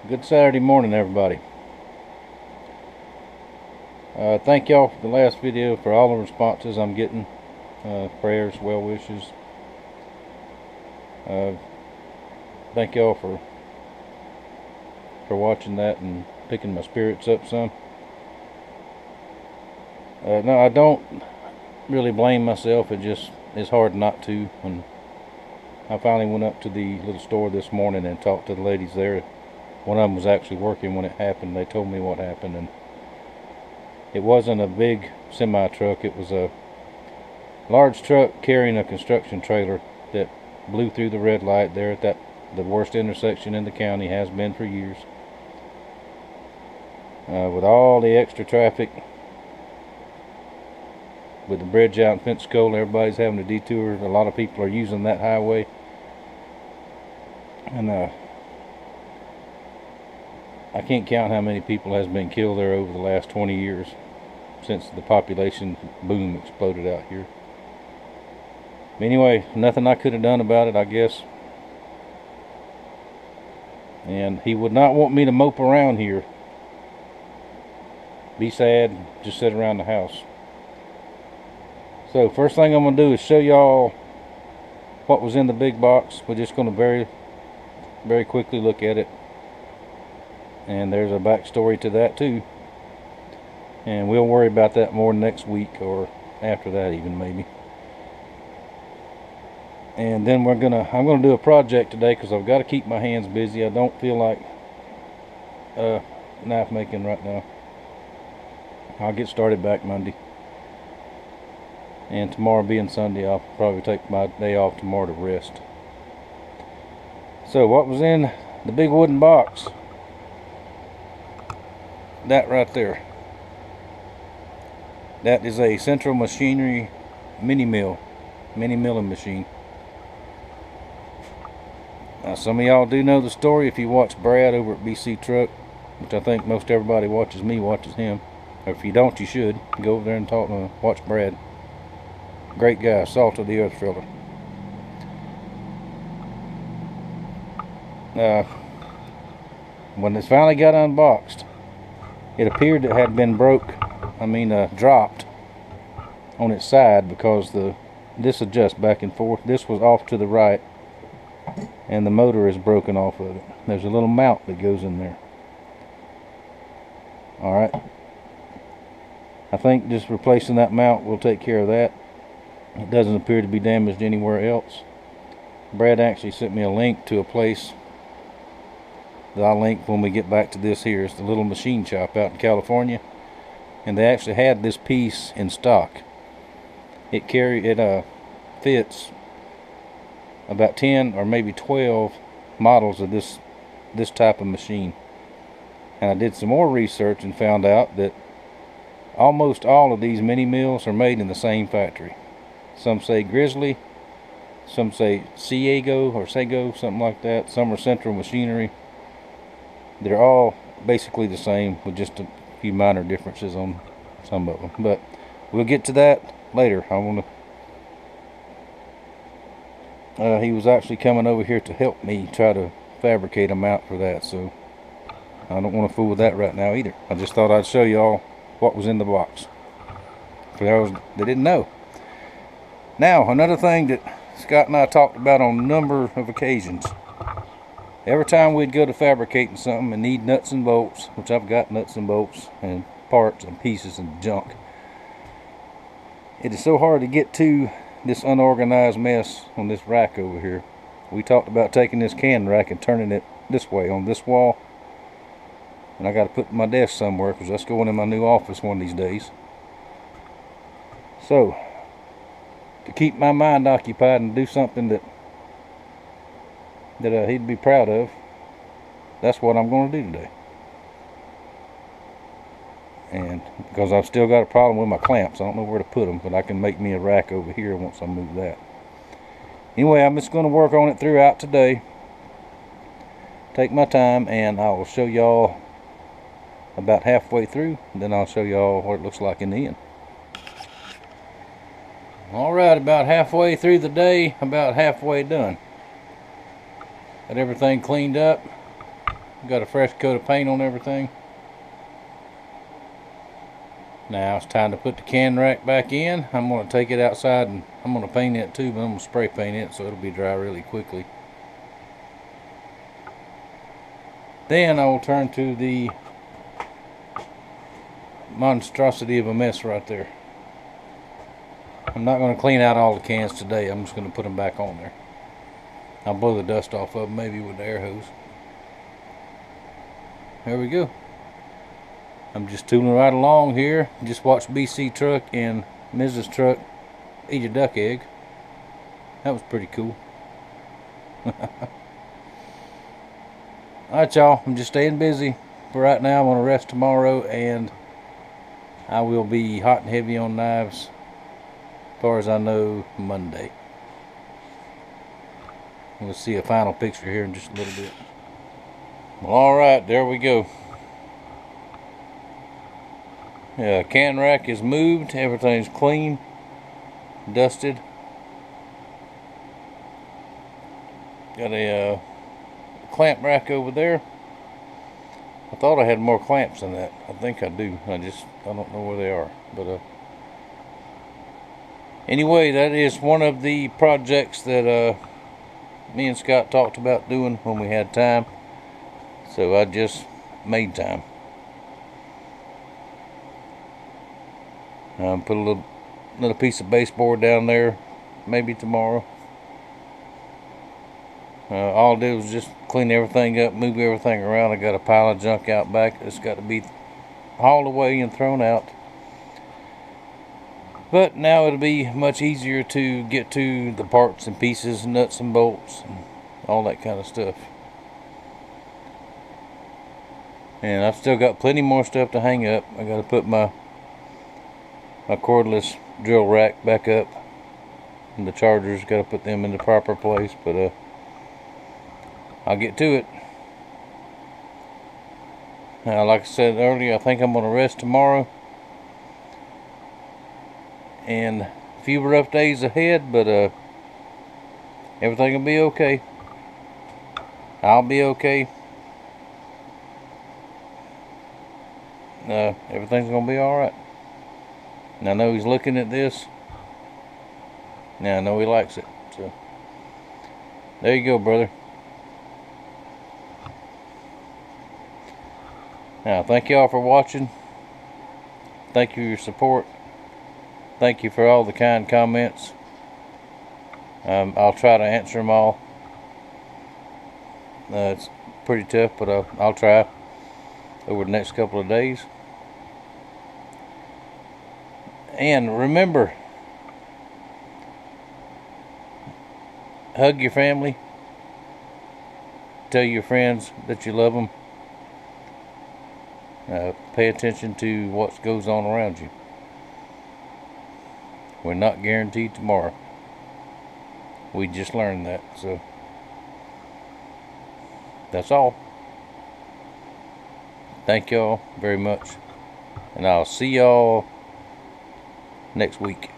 Good Saturday morning, everybody. Thank y'all for the last video, for all the responses I'm getting. Prayers, well wishes. Thank y'all for watching that and picking my spirits up some. No, I don't really blame myself. It just is hard not to. When I finally went up to the little store this morning and talked to the ladies there. One of them was actually working when it happened. They told me what happened, and it wasn't a big semi truck. It was a large truck carrying a construction trailer that blew through the red light there at the worst intersection in the county, has been for years. With all the extra traffic, with the bridge out in Pensacola, everybody's having a detour. A lot of people are using that highway, and I can't count how many people has been killed there over the last 20 years since the population boom exploded out here. Anyway, nothing I could have done about it, I guess. And he would not want me to mope around here, be sad, just sit around the house. So first thing I'm going to do is show y'all what was in the big box. We're just going to very quickly look at it. And there's a backstory to that too. And we'll worry about that more next week, or after that even, maybe. And then I'm gonna do a project today because I've got to keep my hands busy. I don't feel like knife making right now. I'll get started back Monday. And tomorrow being Sunday, I'll probably take my day off tomorrow to rest. So what was in the big wooden box? That right there. That is a Central Machinery mini milling machine. Now, some of y'all do know the story if you watch Brad over at BC Truck, which I think most everybody watches him. Or if you don't, you should go over there and watch Brad. Great guy, salt of the earth filler. When it finally got unboxed, it appeared it had been dropped on its side, because this adjusts back and forth. This was off to the right, and the motor is broken off of it. There's a little mount that goes in there. Alright, I think just replacing that mount will take care of that. It doesn't appear to be damaged anywhere else. Brad actually sent me a link to a place that I'll link when we get back to this here. It's the little machine shop out in California, and they actually had this piece in stock. It fits about 10 or maybe 12 models of this type of machine. And I did some more research and found out that almost all of these mini mills are made in the same factory. Some say Grizzly, some say Sego, something like that. Some are Central Machinery. They're all basically the same, with just a few minor differences on some of them. But we'll get to that later. He was actually coming over here to help me try to fabricate a mount for that, so I don't want to fool with that right now either. I just thought I'd show y'all what was in the box, for those that didn't know. Now, another thing that Scott and I talked about on a number of occasions. Every time we'd go to fabricating something and need nuts and bolts, which I've got nuts and bolts and parts and pieces and junk, it is so hard to get to this unorganized mess on this rack over here. We talked about taking this can rack and turning it this way on this wall, and I got to put my desk somewhere because that's going in my new office one of these days. So, to keep my mind occupied and do something that he'd be proud of, that's what I'm going to do today. And because I've still got a problem with my clamps, I don't know where to put them, but I can make me a rack over here once I move that. Anyway, I'm just going to work on it throughout today. Take my time, and I will show y'all about halfway through, and then I'll show y'all what it looks like in the end. Alright, about halfway through the day, about halfway done. Got everything cleaned up. Got a fresh coat of paint on everything. Now it's time to put the can rack back in. I'm going to take it outside and I'm going to paint it too, but I'm going to spray paint it so it'll be dry really quickly. Then I will turn to the monstrosity of a mess right there. I'm not going to clean out all the cans today. I'm just going to put them back on there. I'll blow the dust off of them maybe with the air hose. There we go. I'm just tooling right along here. Just watched BC truck and Mrs. truck eat a duck egg. That was pretty cool. Alright y'all, I'm just staying busy for right now. I'm going to rest tomorrow and I will be hot and heavy on knives as far as I know Monday. We'll see a final picture here in just a little bit. Well, alright, there we go. Yeah, can rack is moved, everything's clean, dusted. Got a clamp rack over there. I thought I had more clamps than that. I think I do. I don't know where they are. But anyway, that is one of the projects that me and Scott talked about doing when we had time. So I just made time. Put a little piece of baseboard down there, maybe tomorrow. All I did was just clean everything up, move everything around. I got a pile of junk out back that's got to be hauled away and thrown out. But now it'll be much easier to get to the parts and pieces, nuts and bolts, and all that kind of stuff. And I've still got plenty more stuff to hang up. I got to put my cordless drill rack back up, and the chargers, got to put them in the proper place, but I'll get to it. Now, like I said earlier, I think I'm going to rest tomorrow, and a few rough days ahead, but everything will be okay. I'll be okay. Everything's going to be alright. And I know he's looking at this. Now I know he likes it. So there you go, brother. Now thank y'all for watching. Thank you for your support. Thank you for all the kind comments. I'll try to answer them all. It's pretty tough, but I'll try over the next couple of days. And remember, hug your family. Tell your friends that you love them. Pay attention to what goes on around you. We're not guaranteed tomorrow. We just learned that. So that's all. Thank y'all very much. And I'll see y'all next week.